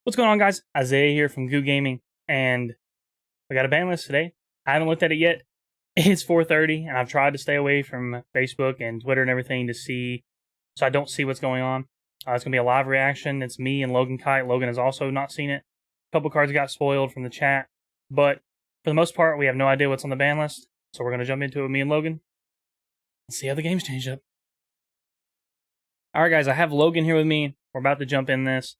What's going on, guys? Isaiah here from Goo Gaming, and we got a ban list today. I haven't looked at it yet. It's 4:30, and I've tried to stay away from Facebook and Twitter and everything so I don't see what's going on. It's gonna be a live reaction. It's me and Logan Kite. Logan has also not seen it. A couple cards got spoiled from the chat, but for the most part, we have no idea what's on the ban list. So we're gonna jump into it with me and Logan and see how the game's changed up. All right, guys, I have Logan here with me. We're about to jump in this.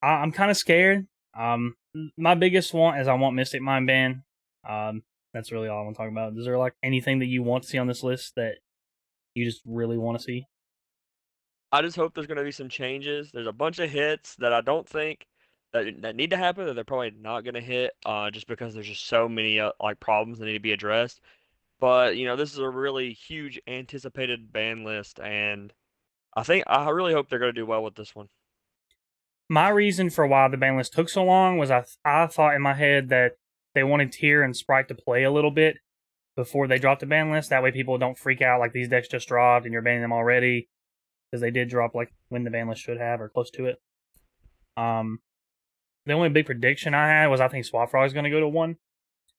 I'm kind of scared. My biggest want is I want Mystic Mind ban. That's really all I want to talk about. Is there like anything that you want to see on this list that you just really want to see? I just hope there's going to be some changes. There's a bunch of hits that I don't think that need to happen, that they're probably not going to hit, just because there's just so many like problems that need to be addressed. But this is a really huge anticipated ban list, and I really hope they're going to do well with this one. My reason for why the ban list took so long was I thought in my head that they wanted Tier and Sprite to play a little bit before they dropped the ban list. That way people don't freak out like these decks just dropped and you're banning them already, because they did drop like when the ban list should have or close to it. The only big prediction I had was I think Swap Frog is going to go to 1.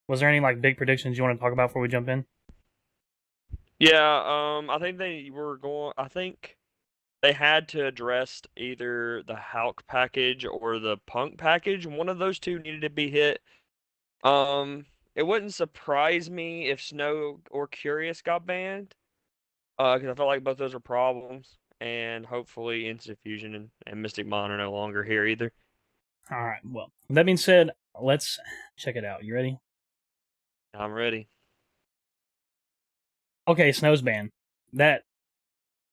Was there any like big predictions you want to talk about before we jump in? Yeah, I think they had to address either the Hulk package or the Punk package. One of those two needed to be hit. Um, it wouldn't surprise me if Snow or Curious got banned, because I felt like both those are problems, and hopefully Instant Fusion and Mystic Mon are no longer here either. All right. Well, with that being said, let's check it out. You ready? I'm ready. Okay, Snow's banned.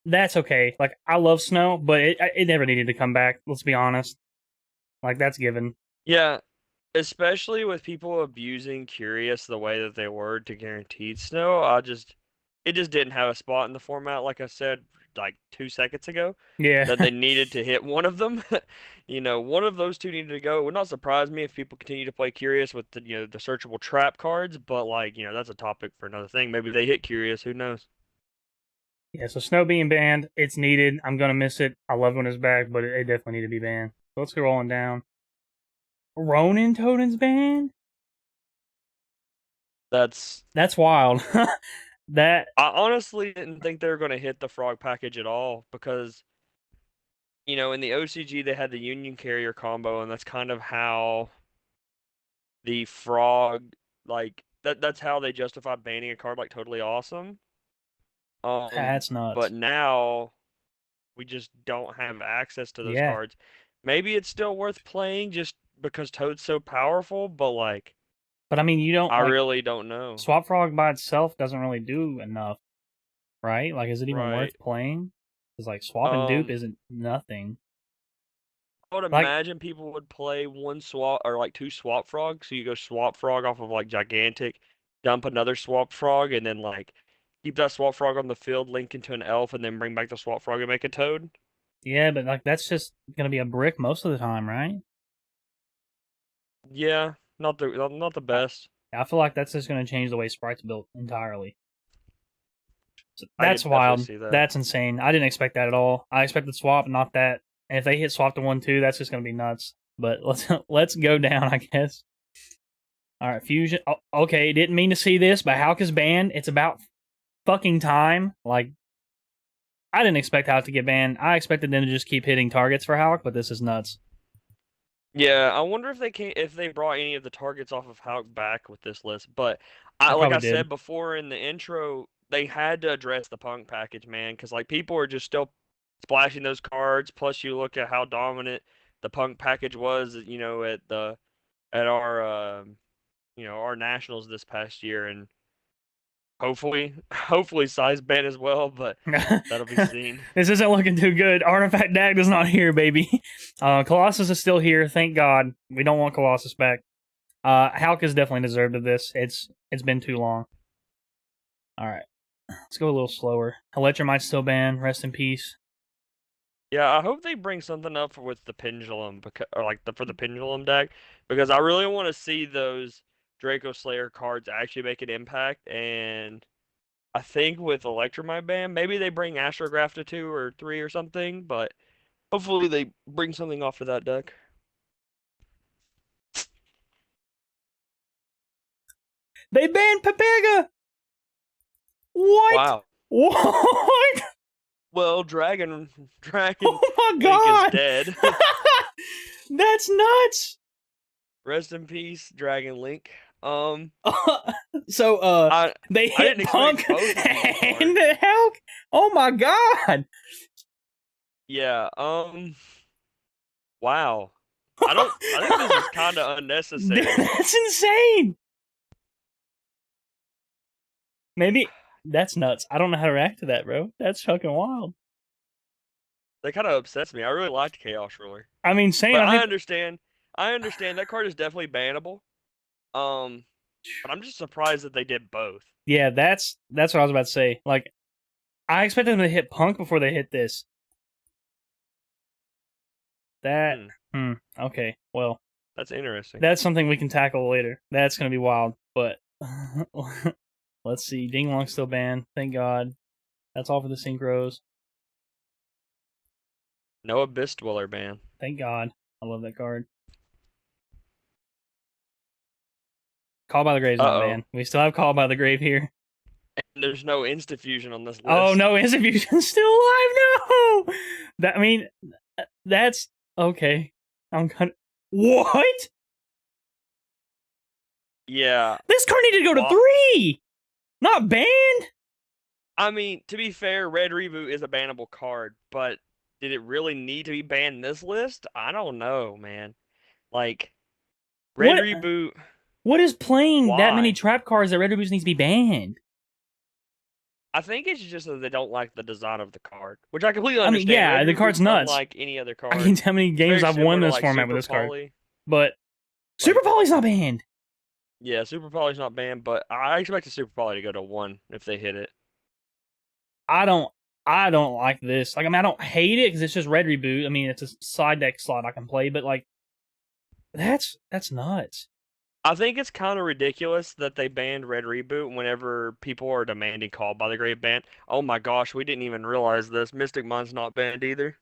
That's okay. Like I love Snow, but it never needed to come back. Let's be honest. Like that's given. Yeah, especially with people abusing Curious the way that they were to Guaranteed Snow, it just didn't have a spot in the format, like I said like 2 seconds ago, Yeah. that they needed to hit one of them. One of those two needed to go. It would not surprise me if people continue to play Curious with the searchable trap cards, but like, that's a topic for another thing. Maybe they hit Curious, who knows? Yeah. So Snow being banned, it's needed. I'm gonna miss it. I love when it's back, but it definitely need to be banned. So let's go rolling down. Ronin Totem's banned. That's That's wild. that I honestly didn't think they were going to hit the frog package at all because, in the OCG they had the Union Carrier combo, and that's kind of how the frog, like that's how they justify banning a card like Totally Awesome. that's But nuts. now we just don't have access to those Yeah. cards. Maybe it's still worth playing just because Toad's so powerful, but like But I mean, you don't I like really don't know. Swap Frog by itself doesn't really do enough, right? Like, is it even Right. worth playing? Because like swap and dupe Um, isn't nothing. I would Like, imagine people would play one swap or like two swap frogs. So you go swap frog off of like gigantic, dump another swap frog, and then like keep that swap frog on the field, link into an elf, and then bring back the swap frog and make a toad. yeah, but like that's just gonna be a brick most of the time, right? Yeah, not the I, best. I feel like that's just gonna change the way Sprite's built entirely. So I that's could definitely wild. see that. That's insane. I didn't expect that at all. I expected swap, not that. And if they hit swap to 1-2, that's just gonna be nuts. But let's go down, I guess. All right, fusion. Oh, okay, didn't mean to see this, but Hulk is banned. It's about fucking time. Like, I didn't expect Hulk to get banned. I expected them to just keep hitting targets for Hulk, but this is nuts. Yeah, I wonder if they brought any of the targets off of Hulk back with this list. But I like probably I did. said before in the intro, they had to address the punk package, man, because like people are just still splashing those cards. Plus, you look at how dominant the punk package was, at our nationals this past year, and hopefully size ban as well, but that'll be seen. This isn't looking too good. Artifact Dag is not here, baby. Colossus is still here. Thank God. We don't want Colossus back. Hulk is definitely deserved of this. It's been too long. All right, let's go a little slower. Electromite's still banned. Rest in peace. Yeah, I hope they bring something up with the pendulum, because or like for the pendulum deck, because I really want to see those Draco Slayer cards actually make an impact. And I think with Electromite Band, maybe they bring Astrograph to 2 or 3 or something, but hopefully they bring something off of that deck. They banned Pepega. What? Wow. What? Well, Dragon Oh my Link is god! dead. That's nuts. Rest in peace, Dragon Link. So I they I hit didn't Punk expect both of them on and card. the Hulk. Oh my god! Yeah. Wow. I think this is kind of unnecessary. That's insane. Maybe that's nuts. I don't know how to react to that, bro. That's fucking wild. That kind of upsets me. I really liked Chaos Ruler, I mean, same. but I I think. understand. I understand that card is definitely bannable. Um, but I'm just surprised that they did both. Yeah, that's what I was about to say. Like, I expected them to hit Punk before they hit this. That. Hmm, Okay. Well, that's interesting. that's something we can tackle later. That's gonna be wild. But let's see. Ding Long's still banned. Thank God. That's all for the synchros. No Abyss Dweller ban. Thank God. I love that card. Call by the Grave's not Uh-oh. banned. We still have Call by the Grave here. And there's no Insta-fusion on this Oh list. no, Institution's still alive. No, that I mean, that's okay. I'm kind of what? Yeah. This card needed to go to Well, 3, not banned. I mean, to be fair, Red Reboot is a bannable card, but did it really need to be banned in this list? I don't know, man. Like, Red What? Reboot, What is playing that many why? trap cards that Red Reboots needs to be banned? I think it's just that they don't like the design of the card, which I completely I mean, understand. yeah, Red the card's Reboot's nuts. unlike any other I can card. tell how many It's games very I've won similar to this like format with Super this card, Poly. but Super Like, Poly's not banned. yeah, Super Poly's not banned, but I expect the Super Poly to go to 1 if they hit it. I don't. I don't like this. Like, I mean, I don't hate it because it's just Red Reboot. I mean, it's a side deck slot I can play, but like, that's nuts. I think it's kind of ridiculous that they banned Red Reboot whenever people are demanding Call by the Grave ban. Oh my gosh, we didn't even realize this. Mystic Mind's not banned either.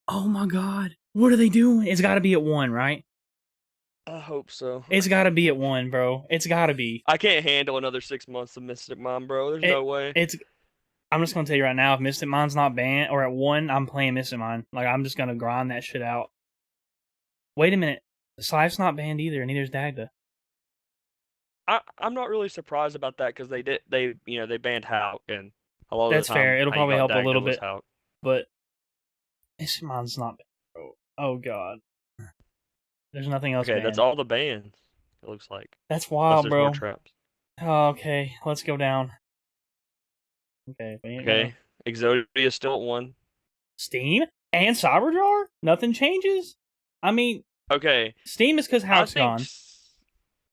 Oh my god. What are they doing? It's got to be at 1, right? I hope so. It's got to be at 1, bro. It's got to be. I can't handle another 6 months of Mystic Mind, bro. There's It no way. it's I'm just going to tell you right now if Mystic Mind's not banned or at 1, I'm playing Mystic Mind. Like I'm just going to grind that shit out. Wait a minute. Slive's not banned either, and neither's Dagda. I'm not really surprised about that because they banned Hulk and a lot of the That's fair. time It'll how you probably got help a Dagda little was bit, Hulk. but Mystic Mind's not banned, bro. Oh god. There's nothing else Okay, that's banned. all the bans. It looks like That's unless wild, there's more bro. traps. Okay, let's go down. Okay, we ain't gonna Okay, Exodia is still at 1. Steam and Cyberjar? Nothing changes? I mean, Okay, Steam is because I House's think gone. s-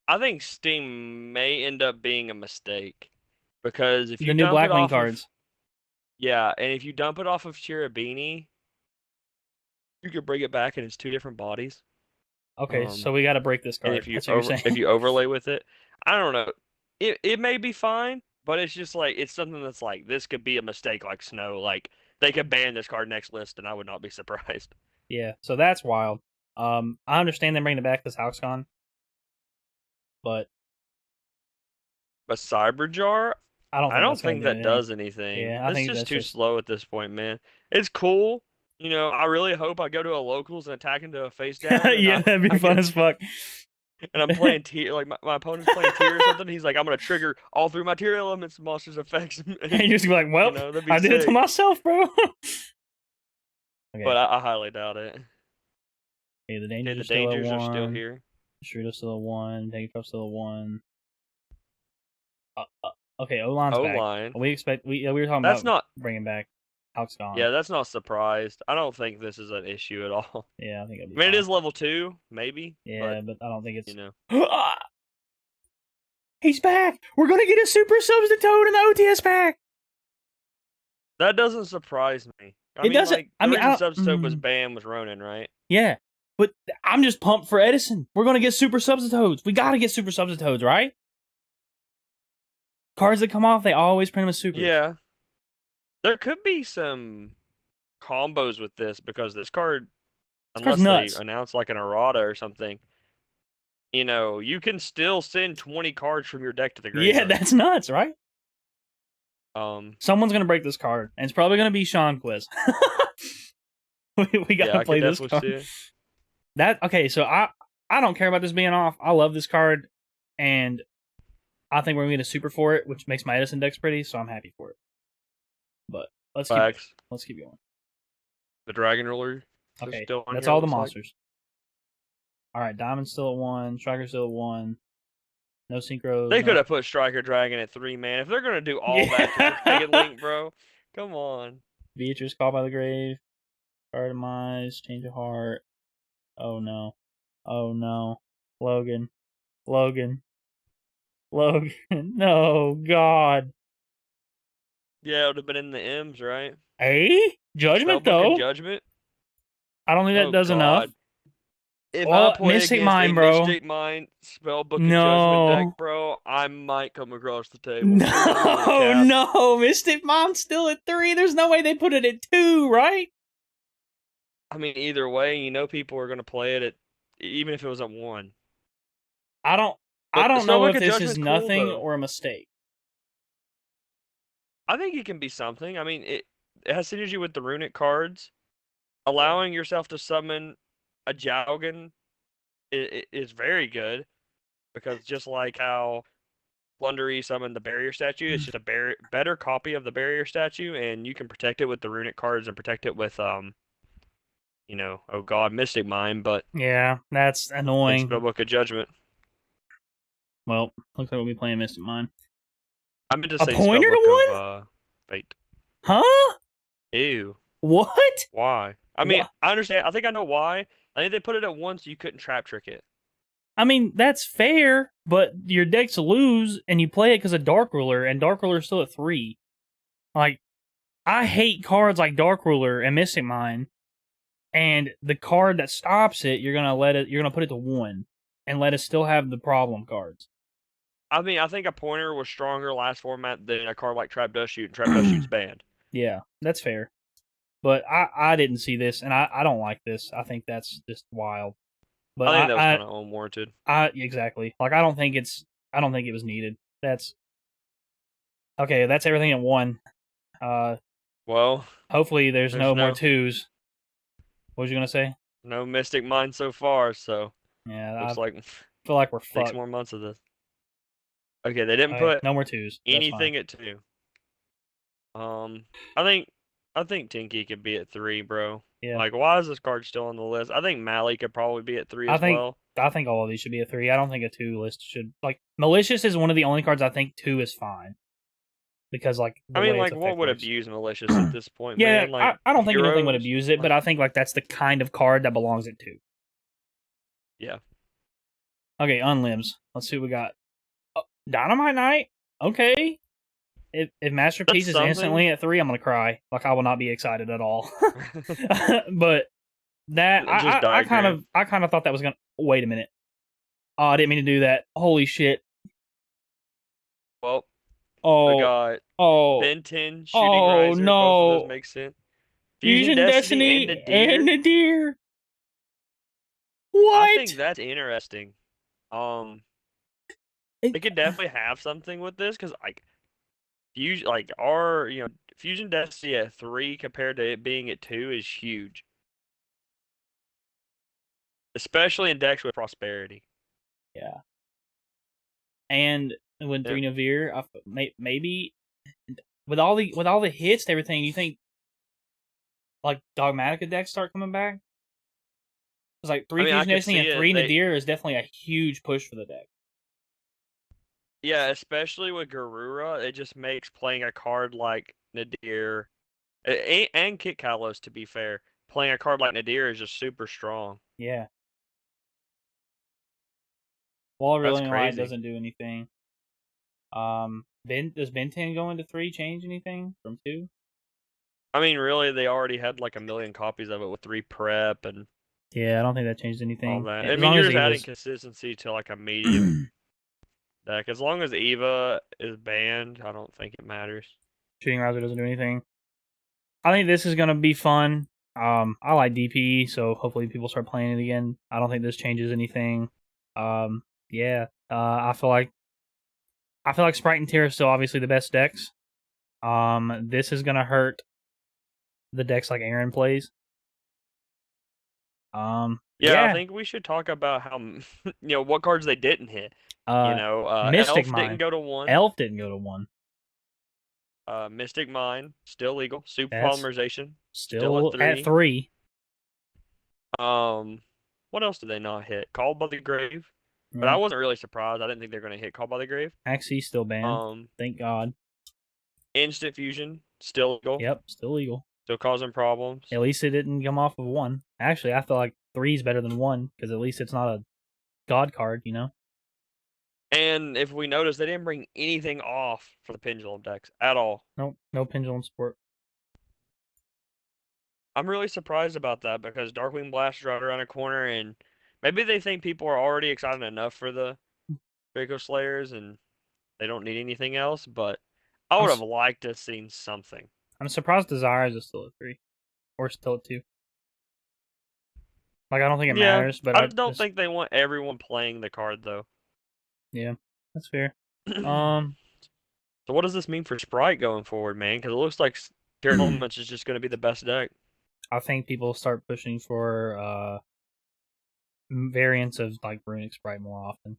I think Steam may end up being a mistake because if The you new dump it Blackwing off of cards. yeah, and if you dump it off of Chirabini, you could bring it back and it's 2 different bodies. Okay, Um, so we got to break this and card. That's what you're if saying. you overlay with it, I don't know. It may be fine, but it's just like it's something that's like this could be a mistake like Snow. Like they could ban this card next list and I would not be surprised. Yeah, so that's wild. I understand them bringing it back because House's gone, but But Cyberjar, I don't I think don't that's gonna think do that anything. does anything. Yeah, I It's think just that's too just slow at this point, man. It's cool. I really hope I go to a locals and attack into a face down and yeah, that'd be I fun get as fuck. and I'm playing tier like my opponent's playing tier or something. He's like, I'm gonna trigger all through my tier elements, monsters effects, And you and just be like, "Well, that'd be I did it to sick. myself, bro." But Okay. I highly doubt it. Okay, the Okay, dangers the are still at dangers are still 1. here. Shooter's still at 1. Tank still at 1. Okay, O-line's O back. line. We were talking That's about not. bringing back Hawk's gone. Yeah, that's not surprised. I don't think this is an issue at all. Yeah, I think it'll I be mean, it fine. is level 2, maybe, but Yeah, but I don't think you it's. know, He's back. We're gonna get a super substitute in the OTS pack. that doesn't surprise me. I It mean, doesn't. like I the mean, I reason don't. Substoke was banned was Ronin, right? Yeah, but I'm just pumped for Edison. We're gonna get super substitutes. We gotta get super substitutes, right? Cards that come off, they always print them as supers. Yeah, there could be some combos with this because this card, This card's unless they nuts. announce like an errata or something, you can still send 20 cards from your deck to the Yeah, graveyard. that's nuts, right? Um, Someone's gonna break this card, and it's probably gonna be Sean Quiz. we yeah, gotta I could play this definitely see card. it. That okay? So I don't care about this being off. I love this card, and I think we're gonna get a super for it, which makes my Edison decks pretty. So I'm happy for it. But let's keep going. Facts. Let's keep going. The Dragon Ruler is Okay, still on that's here, all the looks like. monsters. All right, Diamond's still at 1. Striker's still at 1. No synchros. They No. could have put Striker Dragon at 3, man. If they're gonna do all that to Yeah. Dragon Link, bro, come on. Beatrice called by the grave. Card demise. Change of heart. Oh no. Oh no. Logan. Logan. Logan. No, God. Yeah, it would have been in the M's, right? Judgment, Spellbook of though. Judgment. I don't think that Oh does enough. God. If I Oh, play Mystic against a Mind, bro. Mystic Mind Spellbook of Judgment deck, No. bro, I might come across the table. We're gonna go to the No, cap. no. Mystic Mind's still at 3. There's no way they put it at 2, right? I mean, either way, people are gonna play it at even if it was at 1. I don't I But don't know Spellbook if of this is Judgment's cool nothing though. or a mistake. I think it can be something. I mean, it has synergy with the runic cards. Allowing yourself to summon a Jowgen is very good because just like how Plundery summoned the barrier statue, it's just a better copy of the barrier statue, and you can protect it with the runic cards and protect it with oh god, Mystic Mine, but Yeah, that's in annoying. Spellbook of Judgment. Well, looks like we'll be playing Mystic Mind. I meant to A say pointer to Spellbook 1? of Fate. Huh? Ew. What? Why? I mean, What? I understand. I think I know why. I think they put it at 1 so you couldn't trap trick it. I mean, that's fair, but your decks lose and you play it because of Dark Ruler, and Dark Ruler's still at 3. Like, I hate cards like Dark Ruler and Mystic Mine, and the card that stops it, you're gonna put it to 1 and let us still have the problem cards. I mean, I think a pointer was stronger last format than a card like Trap Dust Shoot, and Trap Dust Shoot's banned. Yeah, that's fair. But I didn't see this, and I don't like this. I think that's just wild. But I think that was kind of unwarranted. Exactly. Like I don't think it was needed. That's okay. That's everything at 1. Well, Hopefully there's there's no more 2s. What was you gonna say? no Mystic Mine so far, so Yeah, I looks like feel like we're 6 fucked. more months of this. Okay, they didn't Okay, put no more 2s. That's fine. anything at 2. I think Tinky could be at 3, bro. Yeah, Like, why is this card still on the list? I think Mally could probably be at 3 I as think well. I think all of these should be a 3. I don't think a 2 list should like Malicious is one of the only cards I think 2 is fine because like the I mean, way it's like, what would effective. abuse Malicious at this point, Yeah, man? Like, I don't think anything would heroes. abuse it, but I think like that's the kind of card that belongs at 2. Yeah. Okay, unlimbs. Let's see what we got. Oh, Dynamite Knight. Okay. If Masterpiece That's is instantly at 3, I'm gonna cry. Like I will not be excited at all. But that Just I kind diagram. of thought that was gonna. Wait a minute. Oh, I didn't mean to do that. Holy shit. Well, we Oh, got oh, Ben 10, Shooting oh Riser. Both of those no. make sense. Fusion Fusion Destiny and Destiny and Nadir. Nadir. I think What? that's interesting. They It- could definitely have something with this because like Fusion, like our Fusion Destiny at 3 compared to it being at 2 is huge, especially in decks with Prosperity. yeah. And when Yeah. 3 Navir, maybe with all the hits and everything, you think like Dogmatica decks start coming back? It's like 3 I mean, I Fusion could Destiny see and it. 3 Nadir is definitely a huge push for the deck. Yeah, especially with Garura, it just makes playing a card like Nadir and Kit Kalos, to be fair, playing a card like Nadir is just super strong. Yeah. Wall That's Reeling Light crazy. doesn't do anything. Does Ben 10 go into 3 change anything from 2? I mean, really, they already had like a million copies of it with 3 prep and Yeah, I don't think that changed all anything. that. I As mean, long you're as just adding Eva's consistency to like a medium deck. As long as Eva is banned, I don't think it matters. Shooting Riser doesn't do anything. I think this is gonna be fun. I like DP, so hopefully people start playing it again. I don't think this changes anything. Yeah. I feel like Sprite and Tear are still obviously the best decks. This is gonna hurt the decks like Aaron plays. Yeah, I Yeah. think we should talk about how what cards they didn't hit. Uh, Mystic Elf didn't Mine. go to 1. Elf didn't go to 1. Mystic Mine still legal. Super That's polymerization still a still at 3. 3. Um, what else did they not hit? Called by the Grave, but I Yeah. wasn't really surprised. I didn't think they were gonna hit Called by the Grave. Axie's still banned. Um, Thank God. Instant Fusion still legal, Yep, still legal. still causing problems. At least it didn't come off of 1. Actually, I feel like 3 is better than 1 because at least it's not a God card, you know? And if we notice, they didn't bring anything off for the Pendulum decks at all. Nope, no pendulum support. I'm really surprised about that because Darkwing Blast is right around the corner, and maybe they think people are already excited enough for the Draco Slayers and they don't need anything else. But I I'm would have liked to have seen something. I'm surprised Desires is still at 3 or still at 2. Like I don't think it Yeah, matters, but I I don't just think they want everyone playing the card though. yeah, that's fair. So Um, what does this mean for Sprite going forward, man? Because it looks like Terra Elements is just going to be the best deck. I think people start pushing for variants of like Runic Sprite more often.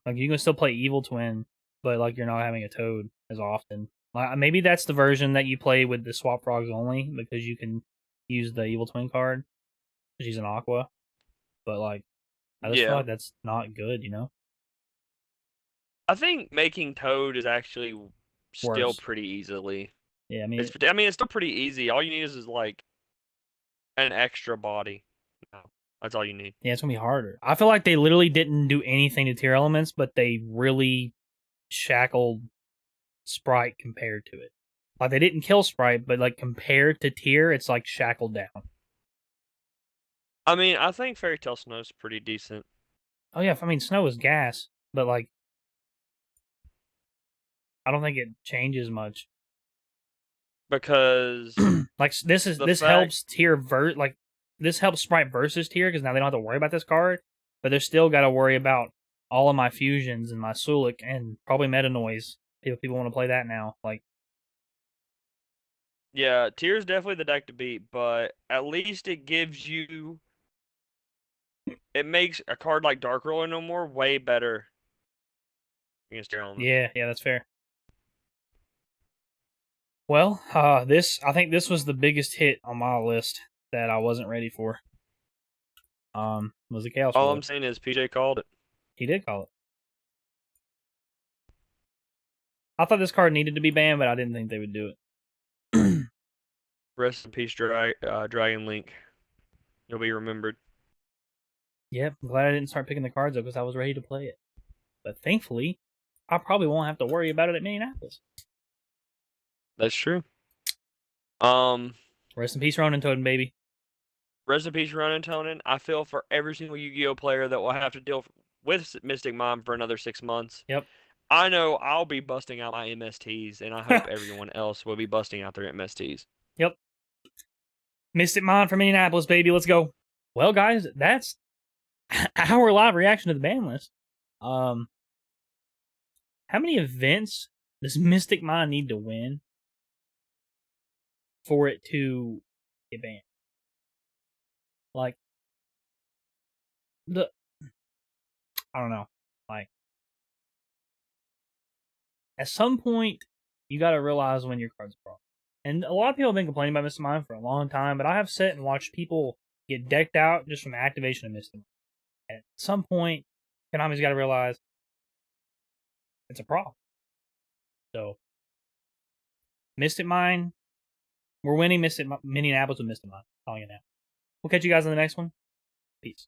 Like you can still play Evil Twin, but like you're not having a Toad as often. Like maybe that's the version that you play with the Swap Frogs only because you can use the Evil Twin card because she's an Aqua. But like I just feel Yeah, like that's not good, you know. I think making Toad is actually still Worse. pretty easily. Yeah, I mean, It's still pretty easy. All you need is like an extra body. No, that's all you need. yeah, it's gonna be harder. I feel like they literally didn't do anything to tier elements, but they really shackled Sprite compared to it. Like they didn't kill Sprite, but like compared to tier, it's like shackled down. I mean, I think Fairy Tale Snow's pretty decent Oh yeah, I mean Snow is gas, but like I don't think it changes much. because Like the this fact, helps tier like this helps Sprite versus tier because now they don't have to worry about this card, but they're still got to worry about all of my fusions and my Sulik and probably Meta Noise. People want to play that now. Like yeah, Tier's definitely the deck to beat, but at least it gives you, it makes a card like Dark Roller No More way better against Tier Elements. yeah, that's fair. Well, I think this was the biggest hit on my list that I wasn't ready for. Was the Chaos All Ruler. I'm saying is PJ called it. He did call it. I thought this card needed to be banned, but I didn't think they would do it. Rest in peace, Dragon Link. You'll be remembered. Yep, I'm glad I didn't start picking the cards up because I was ready to play it. But thankfully, I probably won't have to worry about it at Minneapolis. That's true. Um, Rest in peace, Ronin Totem, baby. Rest in peace, Ronan Tonin. I feel for every single Yu-Gi-Oh player that will have to deal with Mystic Mom for another 6 months. Yep. I know I'll be busting out my MSTs, and I hope everyone else will be busting out their MSTs. Yep. Mystic Mon from Minneapolis, baby. Let's go. Well, guys, that's our live reaction to the ban list. How many events does Mystic Mon need to win for it to get banned? Like the I don't know. Like at some point you gotta realize when your card's wrong. And a lot of people have been complaining about Mystic Mine for a long time, but I have sat and watched people get decked out just from the activation of Mystic Mine. At some point, Konami's gotta realize it's a problem. So Mystic Mine, we're winning Minneapolis with Mystic Mine. I'm telling you now. We'll catch you guys in the next one. Peace.